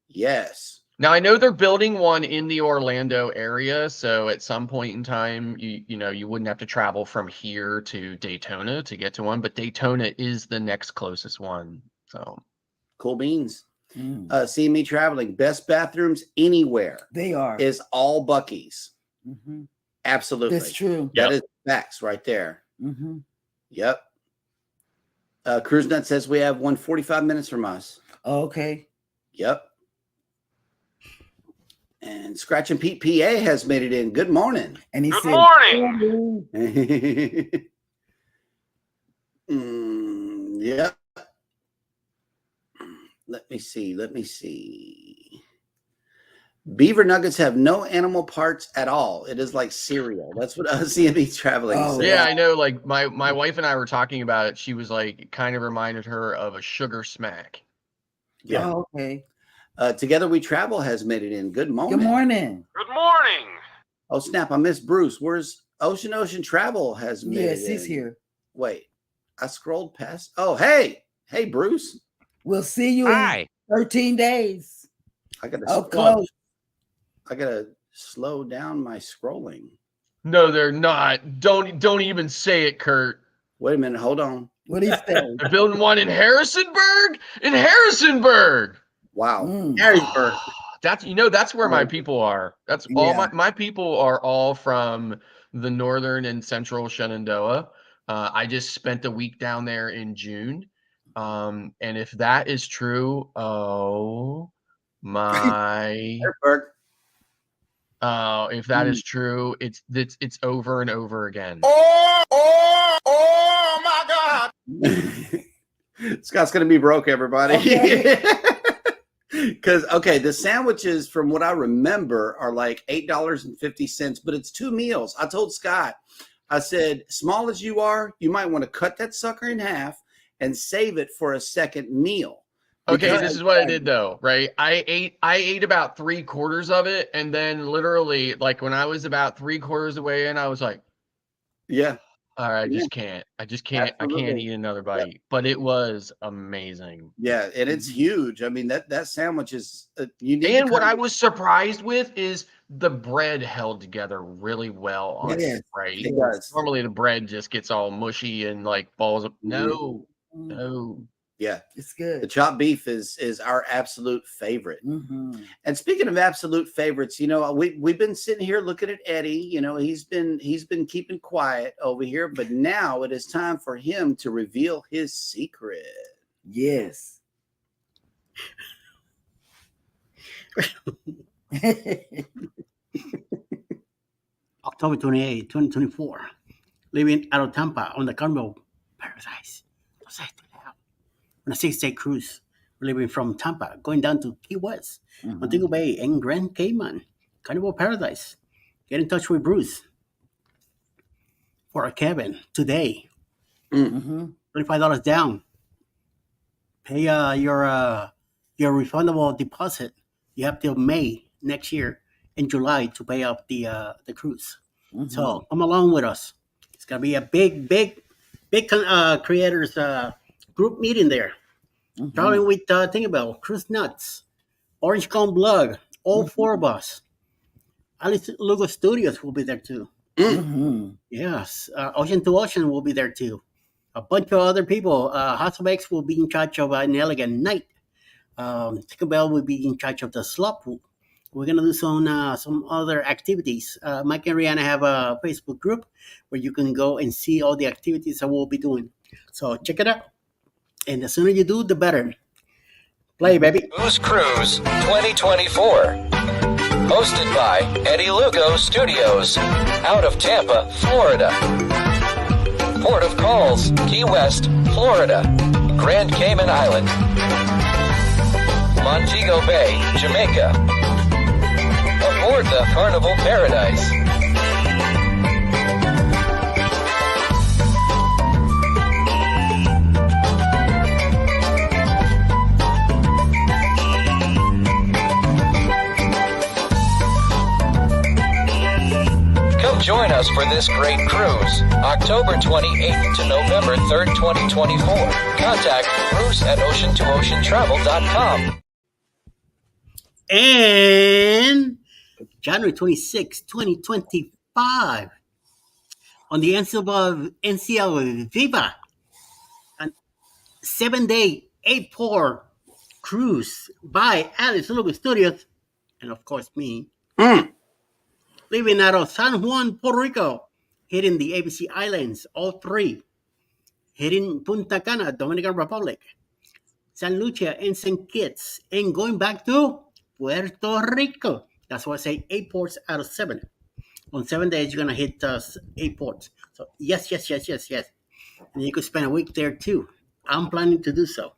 Yes. Now I know they're building one in the Orlando area, so at some point in time, you wouldn't have to travel from here to Daytona to get to one, but Daytona is the next closest one. So cool beans. CME Traveling, best bathrooms anywhere. They are. Is all Buc-ee's. Absolutely. That's true. That is facts right there. Yep. Cruise Nut says we have 145 minutes from us. Okay. Yep. And Scratch and Pete PA has made it in. Good morning. And he Good said, morning. Yep. Let me see. Beaver nuggets have no animal parts at all. It is like cereal. That's what CME Traveling Oh, said. Yeah, I know. Like my wife and I were talking about it. She was like, it kind of reminded her of a sugar smack. Yeah. Oh, okay. Together We Travel has made it in. Good morning. Good morning. Good morning. Oh, snap. I missed Bruce. Where's Ocean Travel has made it Yes, he's in. here. Wait, I scrolled past. Oh, hey. Hey, Bruce. We'll see you in Hi. 13 days. I gotta Oh, close. slow down my scrolling. No, they're not. Don't even say it, Kurt. Wait a minute. Hold on. What do you say? They're building one in Harrisonburg. In Harrisonburg. Wow. Harrisburg. That's where my people are. That's all Yeah. my people are all from the northern and central Shenandoah. I just spent a week down there in June. And if that is true, oh my Harrisburg. if that is true, it's over and over again. Oh my God. Scott's gonna be broke, everybody. Okay. Because the sandwiches, from what I remember, are like $8.50, but it's 2 meals. I told Scott, I said, small as you are, you might want to cut that sucker in half and save it for a second meal. Okay, Because- this is what I did though, right? I ate about 3/4 of it, and then literally, like when I was about 3/4 away in, I was like, Yeah. all right, I just can't. I can't Absolutely. eat another bite. But it was amazing. Yeah, and it's huge. I mean, that sandwich is you need. And what I was surprised with is the bread held together really well on Yes, it, right? it does. Normally the bread just gets all mushy and like balls up. No, Mm, no. Yeah, it's the good. chopped beef is our absolute favorite. Mhm. And speaking of absolute favorites, we've been sitting here looking at Eddie. He's been keeping quiet over here, but now it is time for him to reveal his secret. Yes. October 28, 2024. Leaving out of Tampa on the Carnival Paradise. On a 6-day cruise. We're leaving from Tampa, going down to Key West, Mhm. Montego Bay, and Grand Cayman. Carnival Paradise. Get in touch with Bruce for a cabin today. Mhm. $35 down. Pay your refundable deposit. You have till May next year in July to pay off the cruise. Mhm. So come along with us. It's gonna be a big creators group meeting there. Mhm. Traveling with Tinkerbell, Cruise Nuts, Orange Cone Blog, all 4 of us. Alice Lugo Studios will be there too. Mhm. Yes, Ocean to Ocean will be there too. A bunch of other people. House of X will be in charge of an elegant night. Tinkerbell will be in charge of the slot pool. We're gonna do some other activities. Mike and Rihanna have a Facebook group where you can go and see all the activities that we'll be doing. So check it out. And the sooner you do, the better. Play, baby. Booze Cruise 2024. Hosted by Eddie Lugo Studios. Out of Tampa, Florida. Port of Calls, Key West, Florida. Grand Cayman Island. Montego Bay, Jamaica. Aboard the Carnival Paradise. Come join us for this great cruise, October 28th to November 3rd, 2024. Contact Bruce at ocean2oceantravel.com. And January 26, 2025, on the NCL Viva, a 7-day 8-port cruise by Alice Lugo Studios, and of course me, leaving out of San Juan, Puerto Rico, hitting the ABC Islands, all 3, hitting Punta Cana, Dominican Republic, San Lucia, and St. Kitts, and going back to Puerto Rico. That's why I say 8 ports out of 7. On 7 days, you're going to hit 8 ports. So, yes. And you could spend a week there too. I'm planning to do so.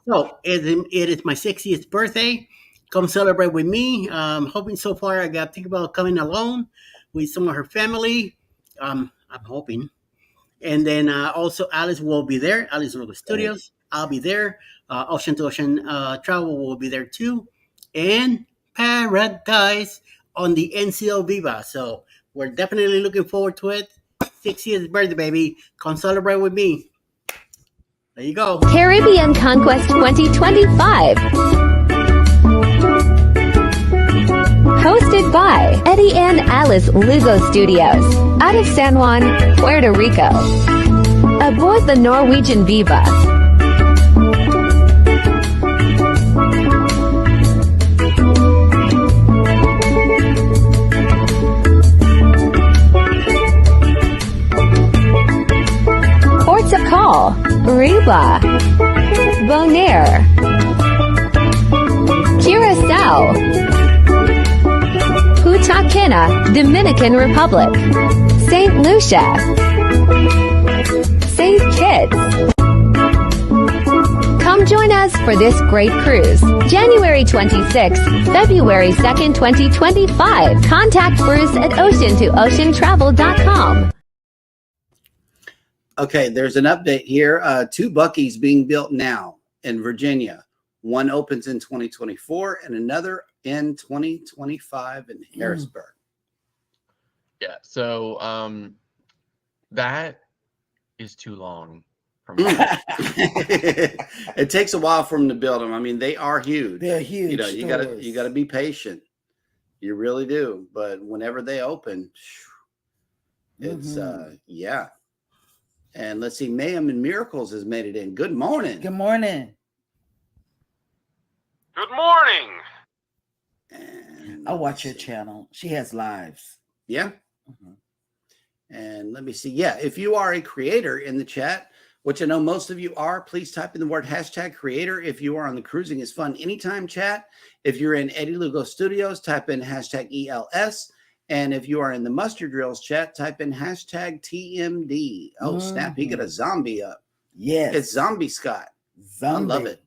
So, it is my 60th birthday. come celebrate with me. Hoping so far I got think about coming alone with some of her family. I'm hoping. And then also Alice will be there. Alice Lugo Studios. I'll be there. Ocean to Ocean Travel will be there too. And Paradise on the NCO Viva. So we're definitely looking forward to it. 60th birthday, baby. Come celebrate with me. There you go. Caribbean Conquest 2025. Hosted by Eddie and Alice Lugo Studios, out of San Juan, Puerto Rico. Aboard the Norwegian Viva. Ports of call: Aruba, Bonaire, Curacao, Punta Cana, Dominican Republic, St. Lucia, St. Kitts. Come join us for this great cruise. January 26th, February 2nd, 2025. Contact Bruce at ocean2oceantravel.com. Okay, there's an update here. 2 Buc-ee's being built now in Virginia. One opens in 2024 and another in 2025 in Harrisburg. Yeah. So that is too long for me. It takes a while for them to build them. I mean, they are huge. They're huge. You know, you gotta be patient. You really do. But whenever they open, it's yeah. And let's see, Mayhem and Miracles has made it in. Good morning. Good morning. Good morning. And I watch her channel. She has lives. Yeah. And let me see. Yeah, if you are a creator in the chat, which I know most of you are, please type in the word #creator. If you are on the Cruising is Fun Anytime chat, if you're in Eddie Lugo Studios, type in #ELS. And if you are in the Mustard Drills chat, type in #TMD. Oh, snap. He got a zombie up. Yes. It's Zombie Scott. Zombie. I love it.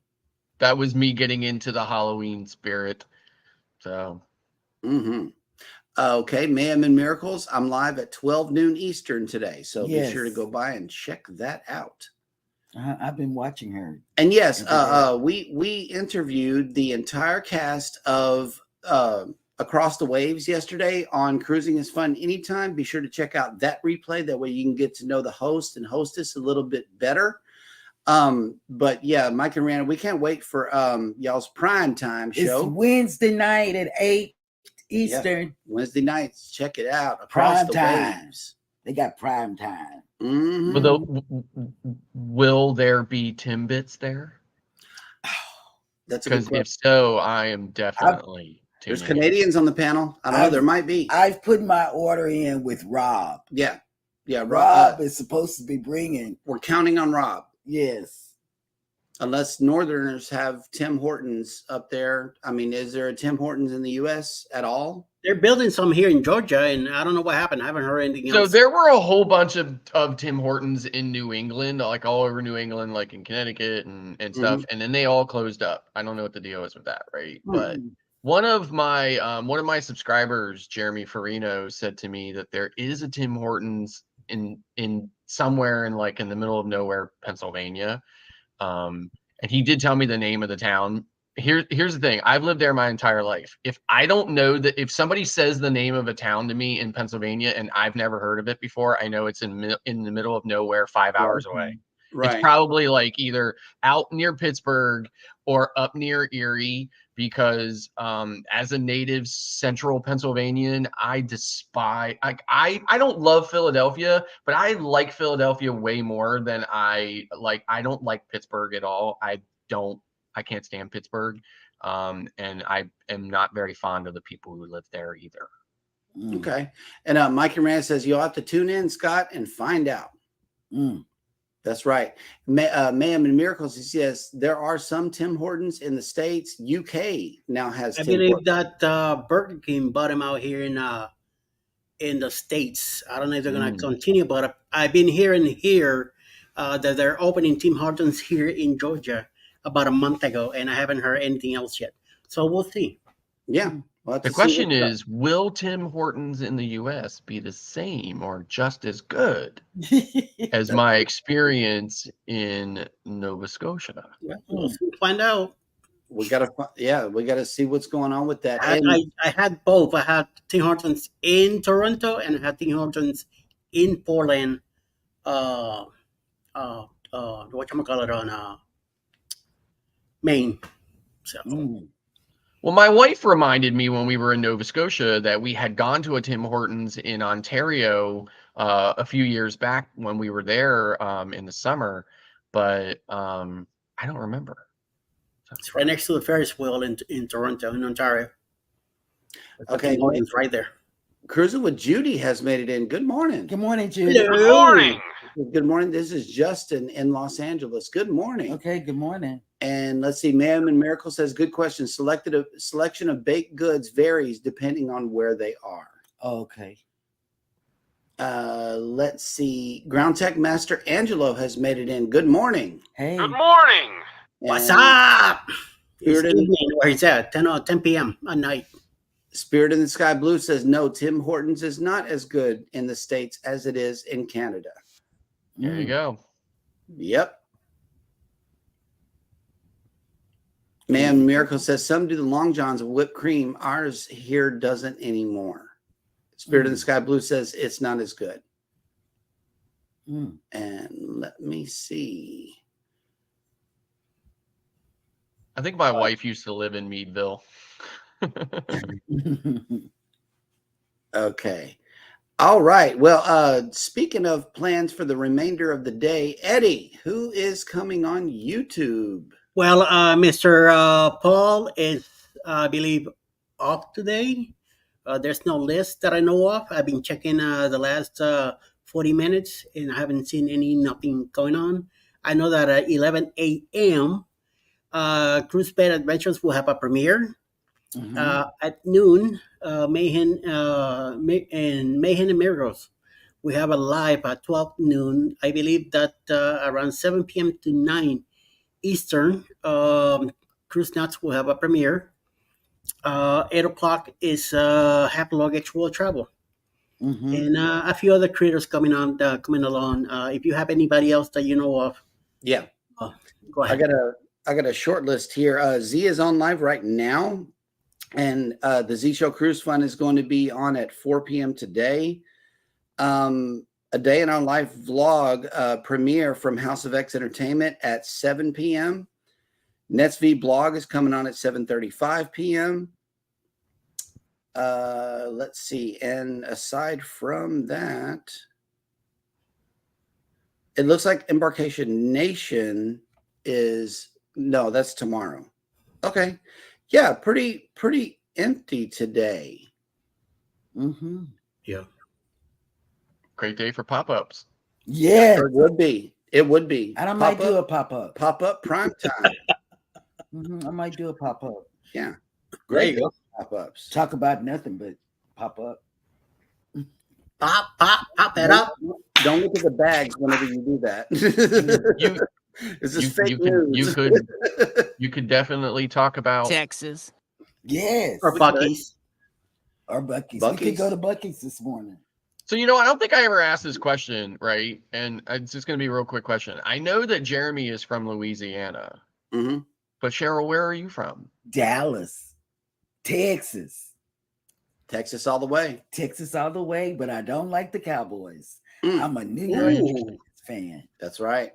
That was me getting into the Halloween spirit. So. Okay, Mayhem and Miracles. I'm live at 12 noon Eastern today. So be sure to go by and check that out. I've been watching her. And yes, we interviewed the entire cast of Across the Waves yesterday on Cruising is Fun Anytime. Be sure to check out that replay. That way you can get to know the host and hostess a little bit better. But yeah, Mike and Rana, we can't wait for y'all's prime time show. It's Wednesday night at 8 Eastern. Yeah, Wednesday nights. Check it out. Across the Waves. They got prime time. Will there be Timbits there? That's because if so, I am definitely. There's Canadians on the panel. I don't know. There might be. I've put my order in with Rob. Yeah. Rob is supposed to be bringing. We're counting on Rob. Yes. Unless Northerners have Tim Hortons up there. I mean, is there a Tim Hortons in the U.S. at all? They're building some here in Georgia, and I don't know what happened. I haven't heard anything else. So there were a whole bunch of Tim Hortons in New England, like all over New England, like in Connecticut and stuff, and then they all closed up. I don't know what the deal is with that, right? But one of my subscribers, Jeremy Farino, said to me that there is a Tim Hortons in somewhere in the middle of nowhere, Pennsylvania. And he did tell me the name of the town. Here's the thing. I've lived there my entire life. If I don't know that, if somebody says the name of a town to me in Pennsylvania and I've never heard of it before, I know it's in the middle of nowhere, 5 hours away. Right. It's probably either out near Pittsburgh or up near Erie, because as a native central Pennsylvanian, I despise, I don't love Philadelphia, but I like Philadelphia way more than I don't like Pittsburgh at all. I can't stand Pittsburgh. And I am not very fond of the people who live there either. Okay. And Mike Rand says, you'll have to tune in, Scott, and find out. That's right. Mayhem and Miracles, he says, there are some Tim Hortons in the States. UK now has I Tim believe Hortons. that Burger King bought him out here in the States. I don't know if they're going to continue, but I've been hearing that they're opening Tim Hortons here in Georgia about a month ago, and I haven't heard anything else yet. So we'll see. Yeah. We'll have The to see question what's up. is, will Tim Hortons in the U.S. be the same or just as good as my experience in Nova Scotia? Well, we'll soon find out. we gotta see what's going on with that. I, And I had both. I had Tim Hortons in Toronto and I had Tim Hortons in Portland. Whatchamacallit on Maine. So Well, my wife reminded me when we were in Nova Scotia that we had gone to a Tim Hortons in Ontario a few years back when we were there in the summer, but I don't remember. it's right next to the Ferris wheel in Toronto, in Ontario. Okay. Tim Hortons right there. Cruising with Judy has made it in. Good morning. Good morning, Judy. Hello. Good morning. Good morning. This is Justin in Los Angeles. Good morning. Okay, good morning. And let's see, Ma'am and Miracle says, good question. Selection of baked goods varies depending on where they are. Okay. Let's see. Ground Tech Master Angelo has made it in. Good morning. Hey. Good morning. What's And up? It's Spirit in, evening where he's at, 10 p.m. at night. Spirit in the Sky Blue says, no, Tim Hortons is not as good in the States as it is in Canada. There you go. Yep. Man, Miracle says some do the Long Johns of whipped cream. Ours here doesn't anymore. Spirit in the Sky Blue says it's not as good. And let me see. I think my wife used to live in Meadville. Okay. All right. Well, speaking of plans for the remainder of the day, Eddie, who is coming on YouTube? Well, Mr. Paul is, I believe, off today. There's no list that I know of. I've been checking the last 40 minutes and I haven't seen nothing going on. I know that at 11 a.m., Cruise Bed Adventures will have a premiere. At noon, Mayhem and Miracles. We have a live at 12 noon. I believe that around 7 p.m. to 9 Eastern, Cruise Nuts will have a premiere. 8 o'clock is Happy Luggage World Travel. And a few other creators coming along. If you have anybody else that you know of, Yeah. go ahead. I got a short list here. Z is on live right now. And the Z Show Cruise Fun is going to be on at 4 p.m. today. A Day in Our Life vlog premiere from House of X Entertainment at 7 p.m. Nets V blog is coming on at 7:35 p.m. Let's see. And aside from that, it looks like Embarkation Nation that's tomorrow. Okay. Yeah, pretty empty today. Yeah. Great day for pop-ups. Yeah. It would be. And I might do a pop-up. Pop-up prime time. I might do a pop-up. Yeah. There you go. Pop-ups. Talk about nothing but pop-up. Pop it up. Don't look at the bags whenever you do that. This is fake news. You could definitely talk about Texas. Yes. Or Buc-ee's. Or Buc-ee's. We could go to Buc-ee's this morning. So, I don't think I ever asked this question, right? And it's just going to be a real quick question. I know that Jeremy is from Louisiana, but Cheryl, where are you from? Dallas, Texas. Texas all the way. Texas all the way, but I don't like the Cowboys. I'm a New York fan. That's right.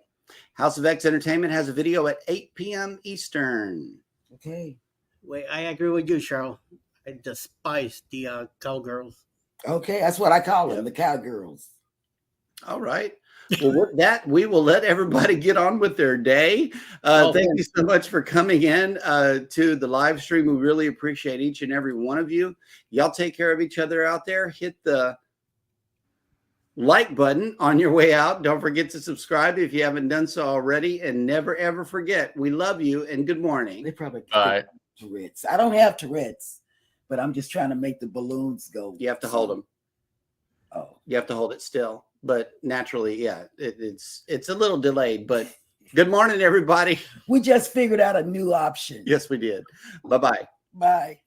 House of X Entertainment has a video at 8 p.m. Eastern. Okay. Wait, I agree with you, Cheryl. I despise the cowgirls. Okay, that's what I call them, the cowgirls. All right. Well, with that, we will let everybody get on with their day. Thank you so much for coming in to the live stream. We really appreciate each and every one of you. Y'all take care of each other out there. Hit the like button on your way out. Don't forget to subscribe if you haven't done so already. And never, ever forget, we love you and good morning. They probably Tourette's. I don't have Tourette's, but I'm just trying to make the balloons go. You have to hold them. Oh. You have to hold it still. But naturally, yeah, it's a little delayed. But good morning, everybody. We just figured out a new option. Yes, we did. Bye-bye. Bye.